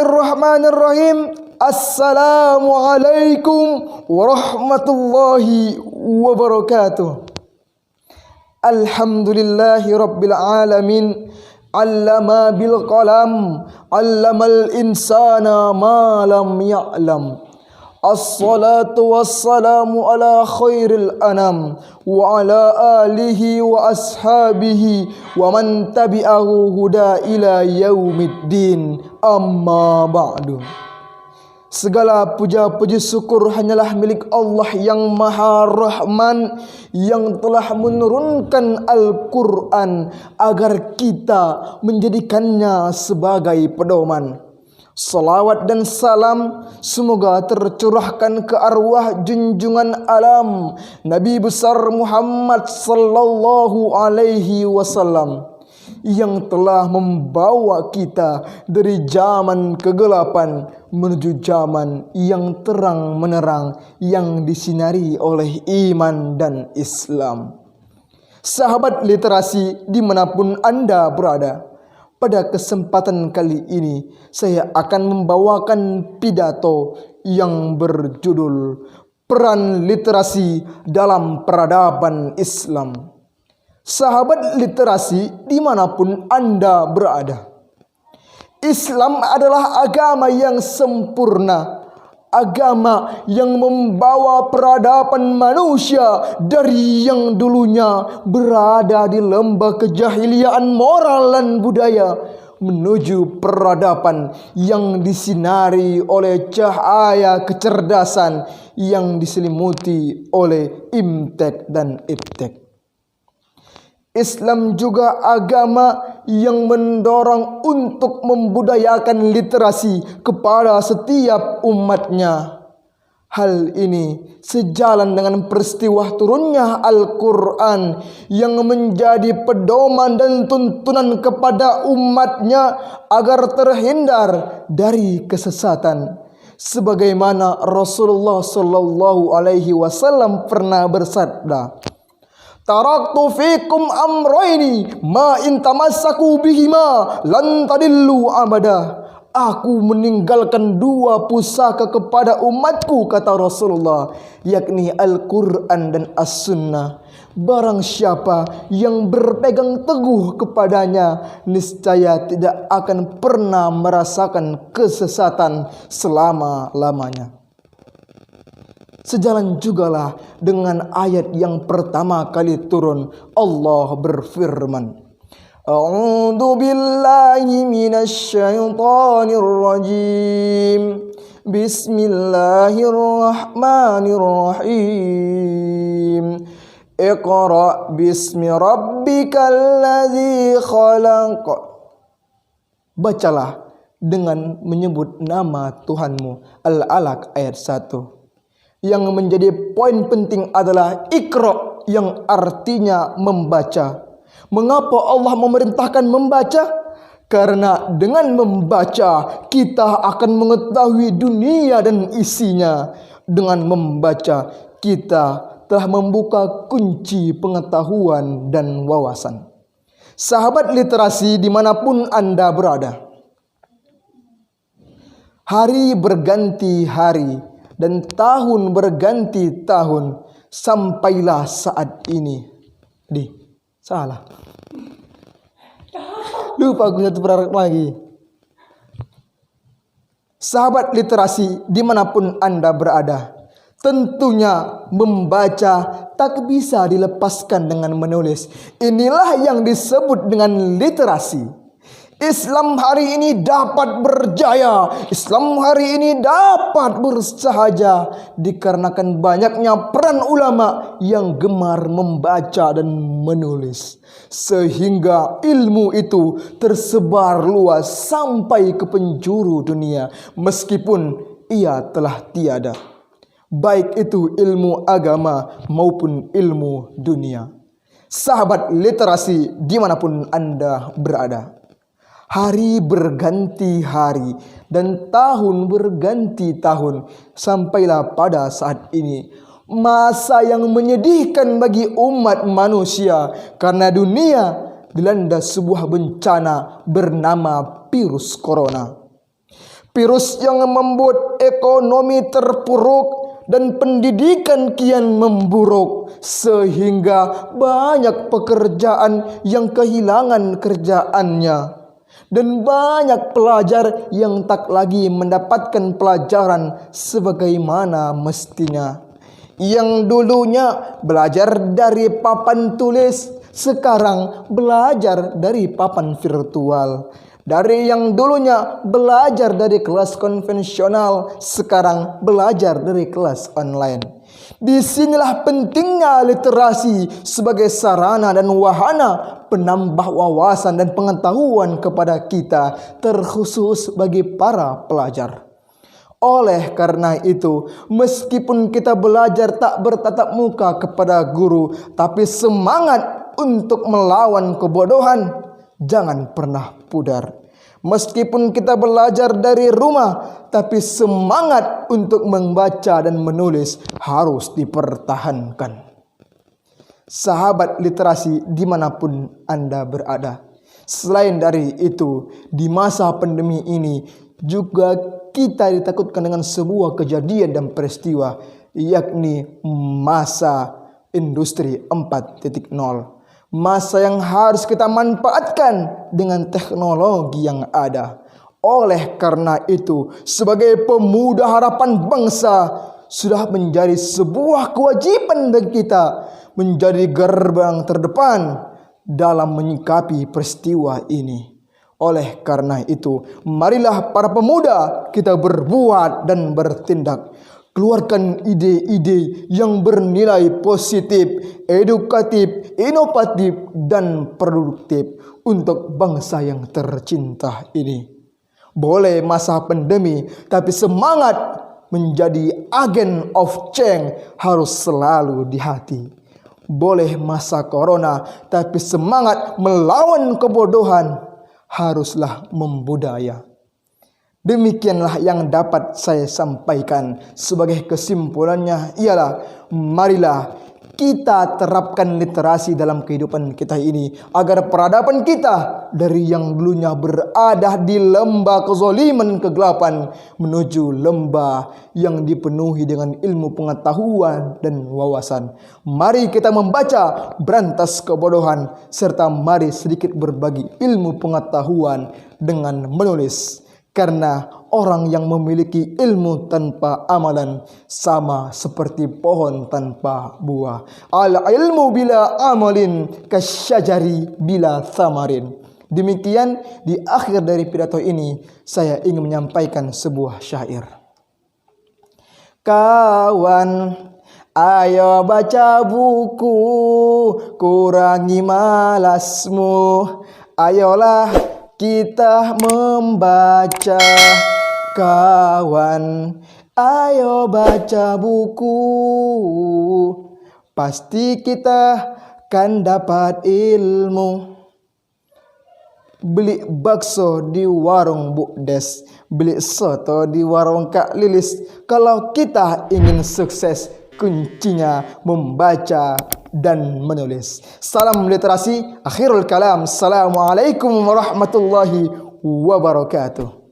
Bismillahirrahmanirrahim. Assalamualaikum warahmatullahi wabarakatuh. Alhamdulillahi rabbil alamin. Allama bil qalam, allamal insana ma lam ya'lam. Assalatu wassalamu ala khairil anam wa ala alihi wa ashabihi wa man tabi'ahu huda ila yaumiddin. Amma ba'du. Segala puja-puji syukur hanyalah milik Allah yang Maha Rahman, yang telah menurunkan Al-Quran agar kita menjadikannya sebagai pedoman. Salawat dan salam semoga tercurahkan ke arwah junjungan alam Nabi besar Muhammad sallallahu alaihi wasallam, yang telah membawa kita dari zaman kegelapan menuju zaman yang terang menerang, yang disinari oleh iman dan Islam. Sahabat literasi dimanapun Anda berada, pada kesempatan kali ini saya akan membawakan pidato yang berjudul Peran Literasi dalam Peradaban Islam. Sahabat literasi dimanapun Anda berada, Islam adalah agama yang sempurna, agama yang membawa peradaban manusia dari yang dulunya berada di lembah kejahiliaan moral dan budaya menuju peradaban yang disinari oleh cahaya kecerdasan yang diselimuti oleh imtek dan iptek. Islam juga agama yang mendorong untuk membudayakan literasi kepada setiap umatnya. Hal ini sejalan dengan peristiwa turunnya Al-Quran yang menjadi pedoman dan tuntunan kepada umatnya agar terhindar dari kesesatan. Sebagaimana Rasulullah sallallahu alaihi wasallam pernah bersabda, "Taraktu fikum amrayni ma in tamassaku bihima lan tadillu abada." Aku meninggalkan dua pusaka kepada umatku, kata Rasulullah, yakni Al-Quran dan As-Sunnah. Barang siapa yang berpegang teguh kepadanya, niscaya tidak akan pernah merasakan kesesatan selama-lamanya. Sejalan jugalah dengan ayat yang pertama kali turun. Allah berfirman, A'udzu billahi minasy syaithanir rajim. Bismillahirrahmanirrahim. Iqra bismi rabbikal ladzi khalaq. Bacalah dengan menyebut nama Tuhanmu. Al-Alaq ayat 1. Yang menjadi poin penting adalah Iqra, yang artinya membaca. Mengapa Allah memerintahkan membaca? Karena dengan membaca kita akan mengetahui dunia dan isinya. Dengan membaca kita telah membuka kunci pengetahuan dan wawasan. Sahabat literasi dimanapun Anda berada, hari berganti hari dan tahun berganti tahun, sampailah saat ini. Salah. Lupa aku satu paragraf lagi. Sahabat literasi dimanapun Anda berada, tentunya membaca tak bisa dilepaskan dengan menulis. Inilah yang disebut dengan literasi. Islam hari ini dapat berjaya, Islam hari ini dapat bersahaja dikarenakan banyaknya peran ulama yang gemar membaca dan menulis, sehingga ilmu itu tersebar luas sampai ke penjuru dunia meskipun ia telah tiada, baik itu ilmu agama maupun ilmu dunia. Sahabat literasi dimanapun Anda berada, hari berganti hari dan tahun berganti tahun, sampailah pada saat ini masa yang menyedihkan bagi umat manusia karena dunia dilanda sebuah bencana bernama virus corona. Virus yang membuat ekonomi terpuruk dan pendidikan kian memburuk, sehingga banyak pekerjaan yang kehilangan kerjaannya, dan banyak pelajar yang tak lagi mendapatkan pelajaran sebagaimana mestinya. Yang dulunya belajar dari papan tulis, sekarang belajar dari papan virtual. Dari yang dulunya belajar dari kelas konvensional, sekarang belajar dari kelas online. Disinilah pentingnya literasi sebagai sarana dan wahana penambah wawasan dan pengetahuan kepada kita, terkhusus bagi para pelajar. Oleh karena itu, meskipun kita belajar tak bertatap muka kepada guru, tapi semangat untuk melawan kebodohan jangan pernah pudar. Meskipun kita belajar dari rumah, tapi semangat untuk membaca dan menulis harus dipertahankan. Sahabat literasi dimanapun Anda berada. Selain dari itu, di masa pandemi ini juga kita ditakutkan dengan sebuah kejadian dan peristiwa, yakni masa industri 4.0. Masa yang harus kita manfaatkan dengan teknologi yang ada. Oleh karena itu, sebagai pemuda harapan bangsa, sudah menjadi sebuah kewajiban bagi kita menjadi gerbang terdepan dalam menyikapi peristiwa ini. Oleh karena itu, marilah para pemuda kita berbuat dan bertindak. Keluarkan ide-ide yang bernilai positif, edukatif, inovatif, dan produktif untuk bangsa yang tercinta ini. Boleh masa pandemi, tapi semangat menjadi agen of change harus selalu di hati. Boleh masa corona, tapi semangat melawan kebodohan haruslah membudaya. Demikianlah yang dapat saya sampaikan. Sebagai kesimpulannya ialah, marilah kita terapkan literasi dalam kehidupan kita ini, agar peradaban kita dari yang dulunya berada di lembah kezaliman kegelapan menuju lembah yang dipenuhi dengan ilmu pengetahuan dan wawasan. Mari kita membaca, berantas kebodohan, serta mari sedikit berbagi ilmu pengetahuan dengan menulis. Karena orang yang memiliki ilmu tanpa amalan sama seperti pohon tanpa buah. Al ilmu bila amalin kasyajari bila thamarin. Demikian, di akhir dari pidato ini saya ingin menyampaikan sebuah syair. Kawan, ayo baca buku, kurangi malasmu. Ayolah kita membaca, kawan, ayo baca buku. Pasti kita kan dapat ilmu. Beli bakso di warung Bu Des, beli soto di warung Kak Lilis. Kalau kita ingin sukses, kuncinya membaca dan menulis. Salam literasi, akhirul kalam. Assalamualaikum warahmatullahi wabarakatuh.